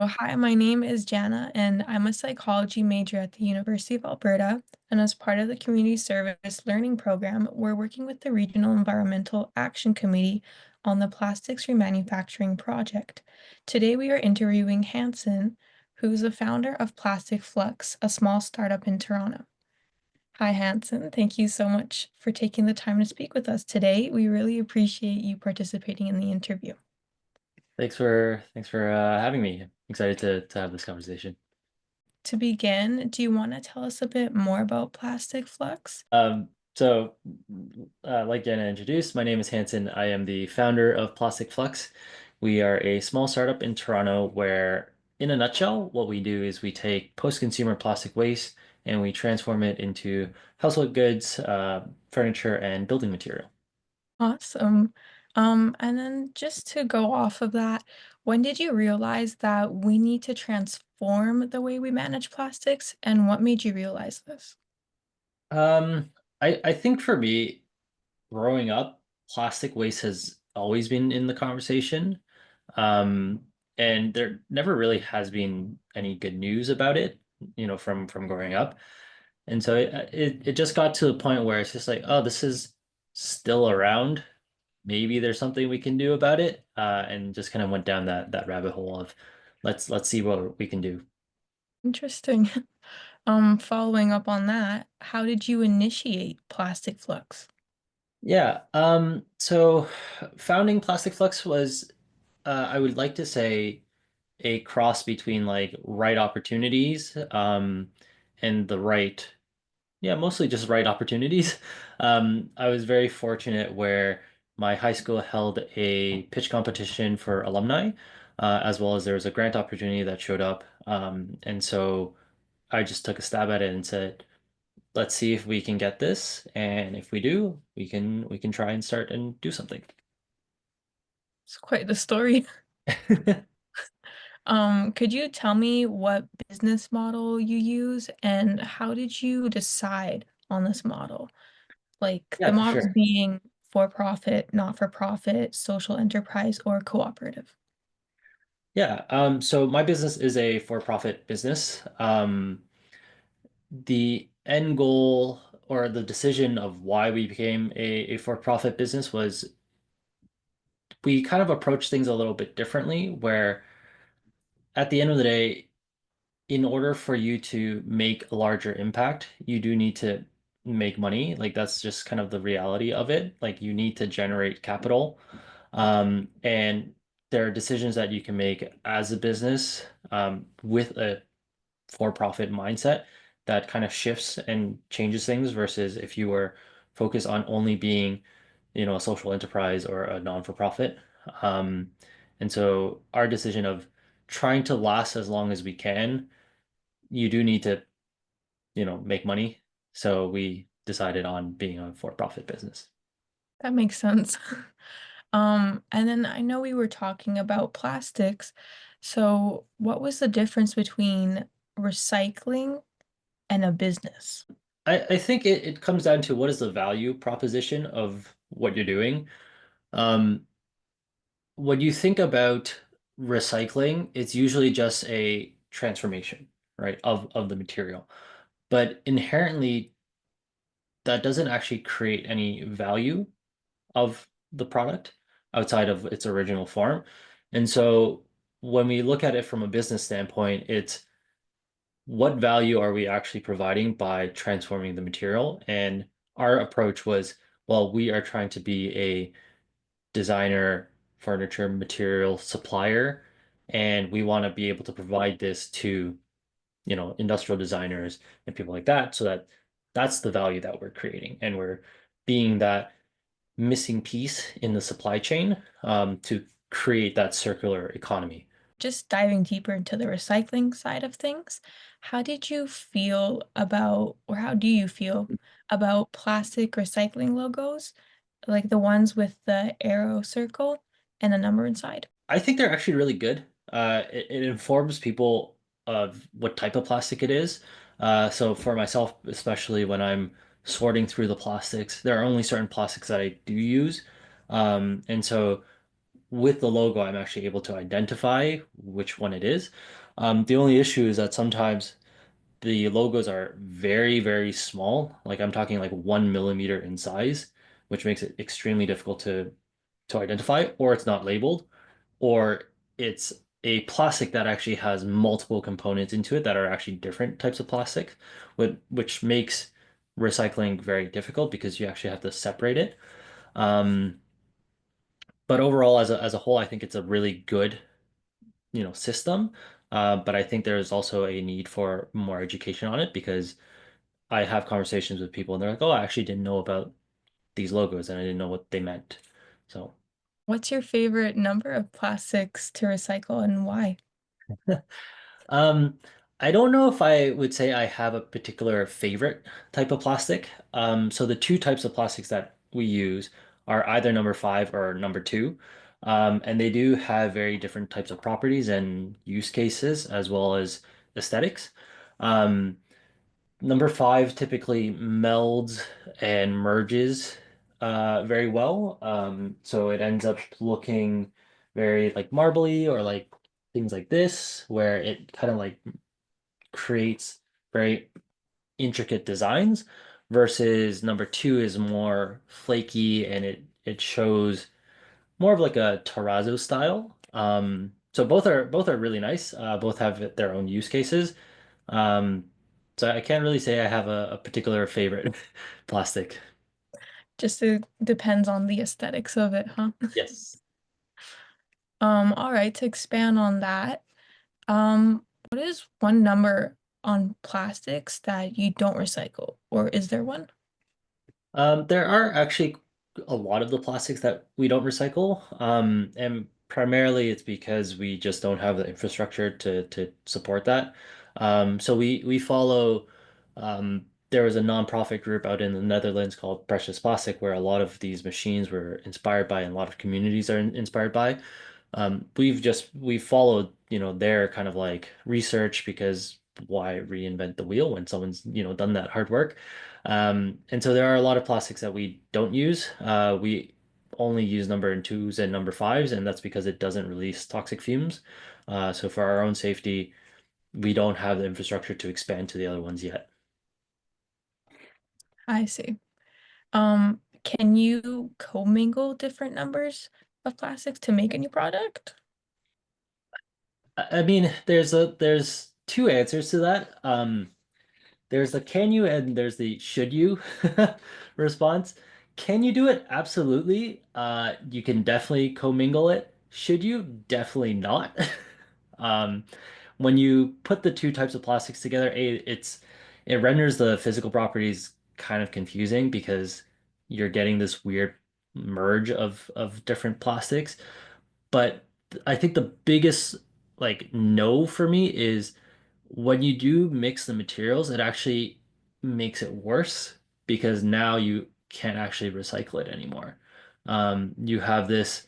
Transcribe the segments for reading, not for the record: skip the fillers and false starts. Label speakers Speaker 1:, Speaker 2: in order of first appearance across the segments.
Speaker 1: Well, hi, my name is Jana, and I'm a psychology major at the University of Alberta. And as part of the Community Service Learning Program, we're working with the Regional Environmental Action Committee on the Plastics Remanufacturing Project. Today, we are interviewing Hanson, who's the founder of Plastic Flux, a small startup in Toronto. Hi, Hanson. Thank you so much for taking the time to speak with us today. We really appreciate you participating in the interview.
Speaker 2: Thanks for having me. Excited to have this conversation.
Speaker 1: To begin, do you want to tell us a bit more about Plastic Flux?
Speaker 2: Like Jenna introduced, my name is Hanson. I am the founder of Plastic Flux. We are a small startup in Toronto where, in a nutshell, what we do is we take post-consumer plastic waste and we transform it into household goods, furniture, and building material.
Speaker 1: Awesome. And then just to go off of that, when did you realize that we need to transform the way we manage plastics, and what made you realize this?
Speaker 2: I think for me, growing up, plastic waste has always been in the conversation. Um, and there never really has been any good news about it, from growing up. And so it just got to the point where it's just like, oh, this is still around. Maybe there's something we can do about it. And just kind of went down that rabbit hole of let's see what we can do.
Speaker 1: Interesting. Following up on that, how did you initiate Plastic Flux?
Speaker 2: Yeah. So founding Plastic Flux was, I would like to say, a cross between like right opportunities, and the right, yeah, mostly just right opportunities. I was very fortunate where my high school held a pitch competition for alumni, as well as there was a grant opportunity that showed up. And so I just took a stab at it and said, let's see if we can get this, and if we do, we can try and start and do something.
Speaker 1: It's quite the story. Could you tell me what business model you use and how did you decide on this model? Like the
Speaker 2: Yeah, for
Speaker 1: models
Speaker 2: sure.
Speaker 1: being for profit, not for profit, social enterprise, or cooperative.
Speaker 2: Yeah, so my business is a for-profit business. The end goal or the decision of why we became a for-profit business was we kind of approached things a little bit differently, where at the end of the day, in order for you to make a larger impact, you do need to make money. Like that's just kind of the reality of it. Like you need to generate capital. And there are decisions that you can make as a business, with a for-profit mindset that kind of shifts and changes things versus if you were focused on only being, a social enterprise or a non-for-profit. Um, and so our decision of trying to last as long as we can, you do need to, make money. So we decided on being a for-profit business.
Speaker 1: That makes sense. And then I know we were talking about plastics. So what was the difference between recycling and a business?
Speaker 2: I think it comes down to what is the value proposition of what you're doing. Um, when you think about recycling, it's usually just a transformation, right, of the material. But inherently, that doesn't actually create any value of the product outside of its original form. And so when we look at it from a business standpoint, it's what value are we actually providing by transforming the material? And our approach was, well, we are trying to be a designer, furniture material supplier, and we want to be able to provide this to, industrial designers and people like that, so that that's the value that we're creating, and we're being that missing piece in the supply chain, to create that circular economy.
Speaker 1: Just diving deeper into the recycling side of things, how did you feel about, or how do you feel about plastic recycling logos, like the ones with the arrow circle and a number inside?
Speaker 2: I think they're actually really good. It informs people of what type of plastic it is. So for myself, especially when I'm sorting through the plastics, there are only certain plastics that I do use. And so with the logo, I'm actually able to identify which one it is. The only issue is that sometimes the logos are very, very small. Like I'm talking like 1 millimeter in size, which makes it extremely difficult to identify, or it's not labeled, or it's a plastic that actually has multiple components into it that are actually different types of plastic, which makes recycling very difficult because you actually have to separate it. Um, but overall, as a whole, I think it's a really good, system. But I think there's also a need for more education on it because I have conversations with people and they're like, "Oh, I actually didn't know about these logos and I didn't know what they meant." So,
Speaker 1: What's your favorite number of plastics to recycle and why?
Speaker 2: um, I don't know if I would say I have a particular favorite type of plastic. So the two types of plastics that we use are either number five or number two. And they do have very different types of properties and use cases as well as aesthetics. Um, Number five typically melds and merges very well. So it ends up looking very like marbly or like things like this, where it kind of like creates very intricate designs versus number two is more flaky and it shows more of like a terrazzo style. So both are really nice. Both have their own use cases. Um, so I can't really say I have a particular favorite plastic.
Speaker 1: Just it depends on the aesthetics of it, huh?
Speaker 2: Yes.
Speaker 1: All right, to expand on that, what is one number on plastics that you don't recycle, or is there one?
Speaker 2: There are actually a lot of the plastics that we don't recycle, and primarily it's because we just don't have the infrastructure to support that. So we follow. There was a nonprofit group out in the Netherlands called Precious Plastic, where a lot of these machines were inspired by, and a lot of communities are inspired by. We've followed, their kind of like research because why reinvent the wheel when someone's, done that hard work. And so there are a lot of plastics that we don't use. We only use number twos and number fives, and that's because it doesn't release toxic fumes. So for our own safety, we don't have the infrastructure to expand to the other ones yet.
Speaker 1: I see. Can you commingle different numbers of plastics to make a new product?
Speaker 2: I mean, there's two answers to that. There's the can you and there's the should you response. Can you do it? Absolutely. You can definitely commingle it. Should you? Definitely not. Um, when you put the two types of plastics together, it renders the physical properties kind of confusing because you're getting this weird merge of different plastics. But I think the biggest like no for me is when you do mix the materials, it actually makes it worse because now you can't actually recycle it anymore. You have this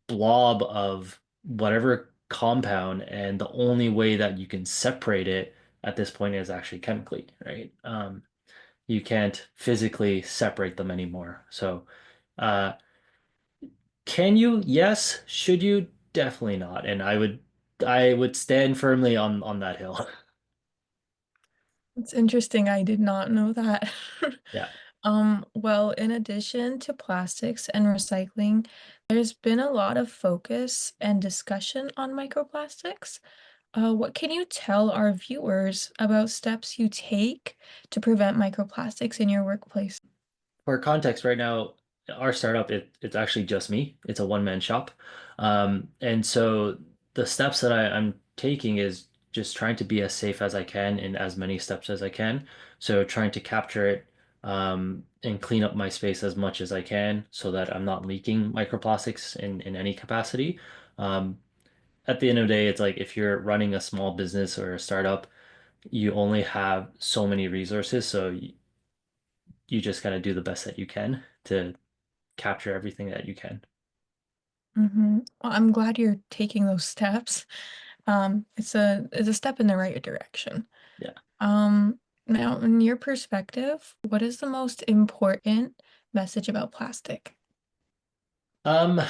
Speaker 2: blob of whatever compound, and the only way that you can separate it at this point is actually chemically, right? You can't physically separate them anymore. So, uh, can you? Yes. Should you? Definitely not. And I would stand firmly on that hill.
Speaker 1: It's interesting. I did not know that.
Speaker 2: Yeah.
Speaker 1: Well, in addition to plastics and recycling, there's been a lot of focus and discussion on microplastics. What can you tell our viewers about steps you take to prevent microplastics in your workplace?
Speaker 2: For context, right now, our startup, it's actually just me. It's a one-man shop. And so the steps that I'm taking is just trying to be as safe as I can in as many steps as I can. So trying to capture it, and clean up my space as much as I can so that I'm not leaking microplastics in any capacity. Um, at the end of the day, it's like if you're running a small business or a startup, you only have so many resources. So you just gotta do the best that you can to capture everything that you can.
Speaker 1: Well, I'm glad you're taking those steps. It's a step in the right direction.
Speaker 2: Yeah.
Speaker 1: Now, in your perspective, what is the most important message about plastic?
Speaker 2: Um,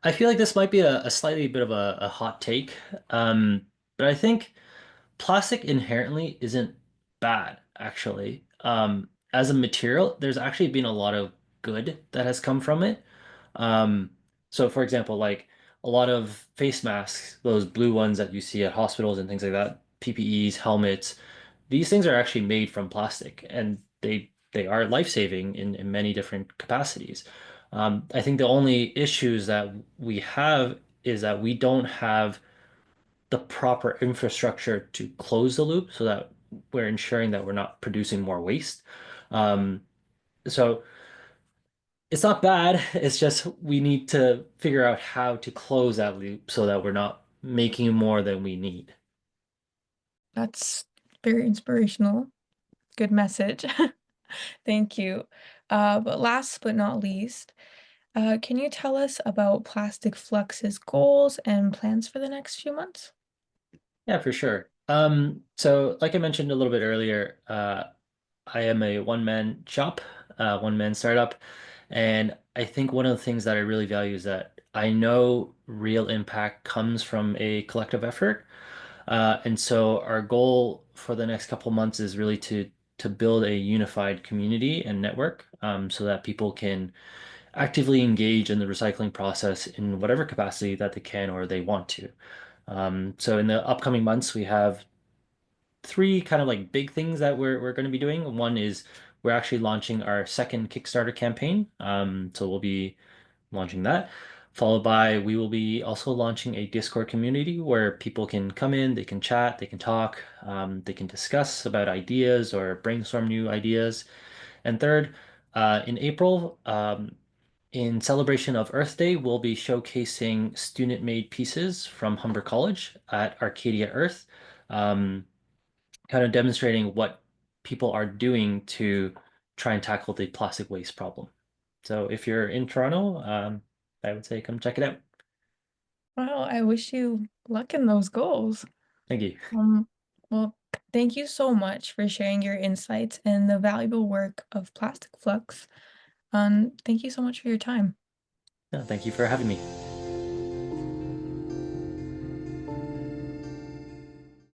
Speaker 2: I feel like this might be a slightly bit of a hot take, but I think plastic inherently isn't bad, actually. As a material, there's actually been a lot of good that has come from it. Um, so, for example, like a lot of face masks, those blue ones that you see at hospitals and things like that, PPEs, helmets, these things are actually made from plastic, and they are life-saving in many different capacities. I think the only issues that we have is that we don't have the proper infrastructure to close the loop so that we're ensuring that we're not producing more waste. Um, so it's not bad. It's just we need to figure out how to close that loop so that we're not making more than we need.
Speaker 1: That's very inspirational. Good message. Thank you. But last but not least, can you tell us about Plastic Flux's goals and plans for the next few months?
Speaker 2: Yeah, for sure. So like I mentioned a little bit earlier, I am a one-man shop, one-man startup, and I think one of the things that I really value is that I know real impact comes from a collective effort. And so our goal for the next couple months is really to build a unified community and network, so that people can actively engage in the recycling process in whatever capacity that they can or they want to. So in the upcoming months, we have three kind of like big things that we're going to be doing. One is we're actually launching our second Kickstarter campaign. So we'll be launching that. Followed by we will be also launching a Discord community where people can come in, they can chat, they can talk, they can discuss about ideas or brainstorm new ideas. And third, in April, in celebration of Earth Day, we'll be showcasing student-made pieces from Humber College at Arcadia Earth. Um, Kind of demonstrating what people are doing to try and tackle the plastic waste problem. So if you're in Toronto, I would say come check it out.
Speaker 1: Well, I wish you luck in those goals.
Speaker 2: Thank you.
Speaker 1: Um, well, thank you so much for sharing your insights and the valuable work of Plastic Flux. Thank you so much for your time.
Speaker 2: Yeah, thank you for having me.